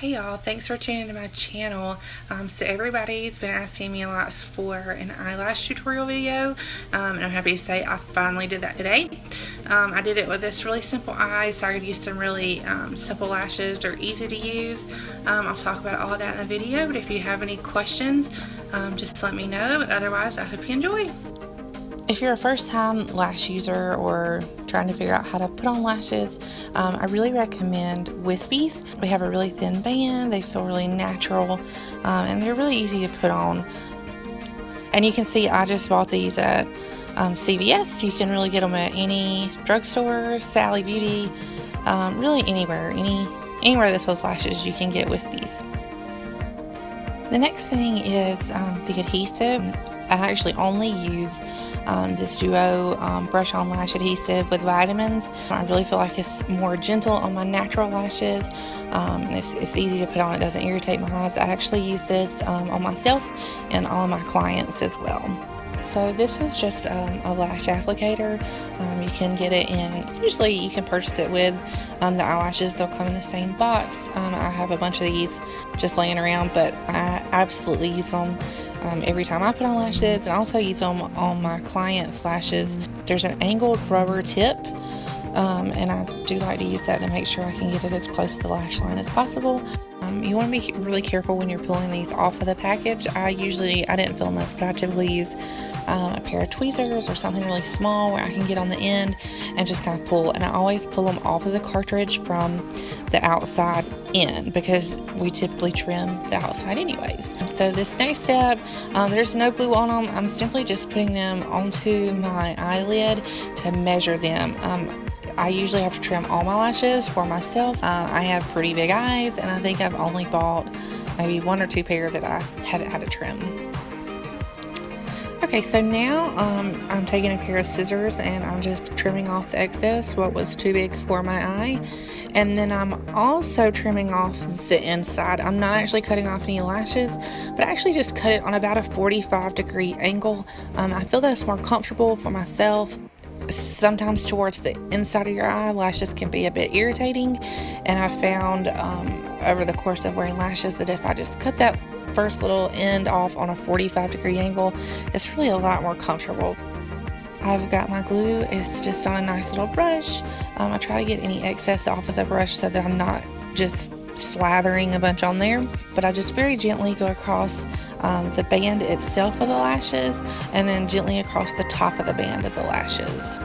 Hey y'all, thanks for tuning into my channel. So everybody's been asking me a lot for an eyelash tutorial video, and I'm happy to say I finally did that today. I did it with this really simple eye, so I could use some really simple lashes. They're easy to use. I'll talk about all of that in the video, but if you have any questions, just let me know. But otherwise, I hope you enjoy. If you're a first-time lash user or trying to figure out how to put on lashes, I really recommend Wispies. They have a really thin band, they feel really natural, and they're really easy to put on. And you can see I just bought these at CVS. You can really get them at any drugstore, Sally Beauty, really anywhere that sells lashes you can get Wispies. The next thing is the adhesive. I actually only use this Duo brush-on lash adhesive with vitamins. I really feel like it's more gentle on my natural lashes. It's easy to put on. It doesn't irritate my eyes. I actually use this on myself and all of my clients as well. So this is just a lash applicator. You can get it in, usually you can purchase it with the eyelashes. They'll come in the same box. I have a bunch of these just laying around, but I absolutely use them every time I put on lashes, and I also use them on my clients' lashes. There's an angled rubber tip, and I do like to use that to make sure I can get it as close to the lash line as possible. You want to be really careful when you're pulling these off of the package. I didn't film this, but I typically use a pair of tweezers or something really small where I can get on the end and just kind of pull. And I always pull them off of the cartridge from the outside in, because we typically trim the outside anyways. So this next step, there's no glue on them. I'm simply just putting them onto my eyelid to measure them. I usually have to trim all my lashes for myself. I have pretty big eyes, and I think I've only bought maybe one or two pair that I haven't had to trim. Okay, so now I'm taking a pair of scissors and I'm just trimming off the excess, what was too big for my eye. And then I'm also trimming off the inside. I'm not actually cutting off any lashes, but I actually just cut it on about a 45-degree angle. I feel that's more comfortable for myself. Sometimes towards the inside of your eye, lashes can be a bit irritating, and I found over the course of wearing lashes that if I just cut that first little end off on a 45-degree angle, it's really a lot more comfortable. I've got my glue. It's just on a nice little brush. I try to get any excess off of the brush so that I'm not just slathering a bunch on there, but I just very gently go across the band itself of the lashes, and then gently across the top of the band of the lashes.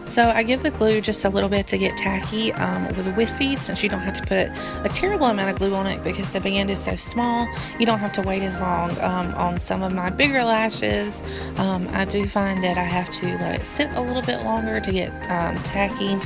So I give the glue just a little bit to get tacky with a wispy, since you don't have to put a terrible amount of glue on it because the band is so small. You don't have to wait as long. On some of my bigger lashes, I do find that I have to let it sit a little bit longer to get tacky.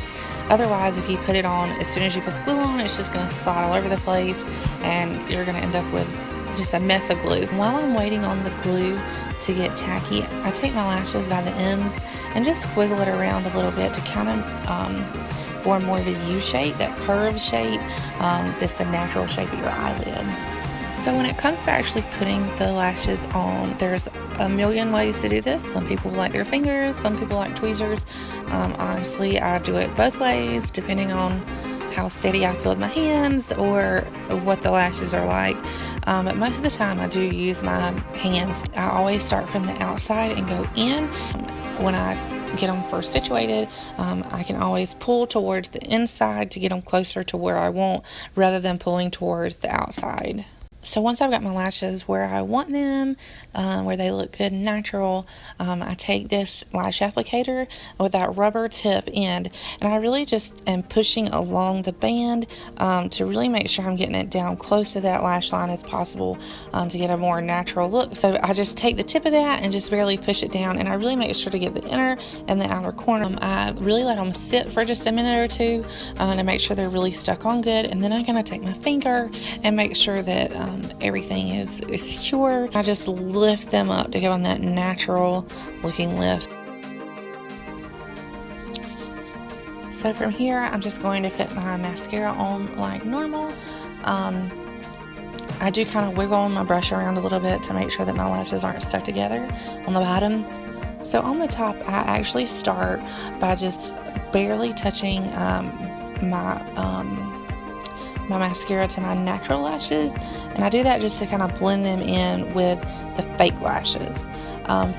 Otherwise, if you put it on as soon as you put the glue on, it's just going to slide all over the place, and you're going to end up with just a mess of glue. While I'm waiting on the glue to get tacky, I take my lashes by the ends and just wiggle it around a little bit to kind of form more of a U shape, that curved shape. That's the natural shape of your eyelid. So when it comes to actually putting the lashes on, there's a million ways to do this. Some people like their fingers, some people like tweezers. Honestly, I do it both ways, depending on how steady I feel with my hands or what the lashes are like. But most of the time I do use my hands. I always start from the outside and go in. When I get them first situated, I can always pull towards the inside to get them closer to where I want, rather than pulling towards the outside. So once I've got my lashes where I want them, where they look good and natural, I take this lash applicator with that rubber tip end, and I really just am pushing along the band to really make sure I'm getting it down close to that lash line as possible to get a more natural look. So I just take the tip of that and just barely push it down, and I really make sure to get the inner and the outer corner. I really let them sit for just a minute or two to make sure they're really stuck on good, and then I'm going to take my finger and make sure that everything is secure. I just lift them up to give them that natural looking lift. So from here, I'm just going to put my mascara on like normal. I do kind of wiggle my brush around a little bit to make sure that my lashes aren't stuck together on the bottom. So on the top, I actually start by just barely touching my my mascara to my natural lashes, and I do that just to kind of blend them in with the fake lashes.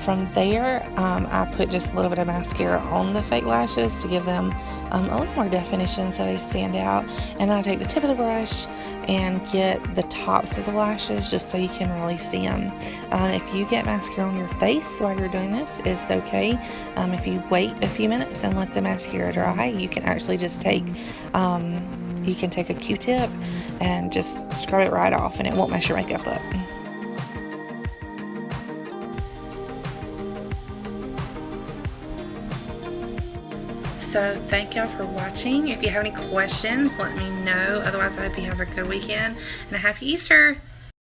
From there, I put just a little bit of mascara on the fake lashes to give them a little more definition so they stand out. And then I take the tip of the brush and get the tops of the lashes just so you can really see them. If you get mascara on your face while you're doing this, it's okay. If you wait a few minutes and let the mascara dry, you can actually just take a Q-tip and just scrub it right off, and it won't mess your makeup up. So thank y'all for watching. If you have any questions, let me know. Otherwise, I hope you have a good weekend and a happy Easter.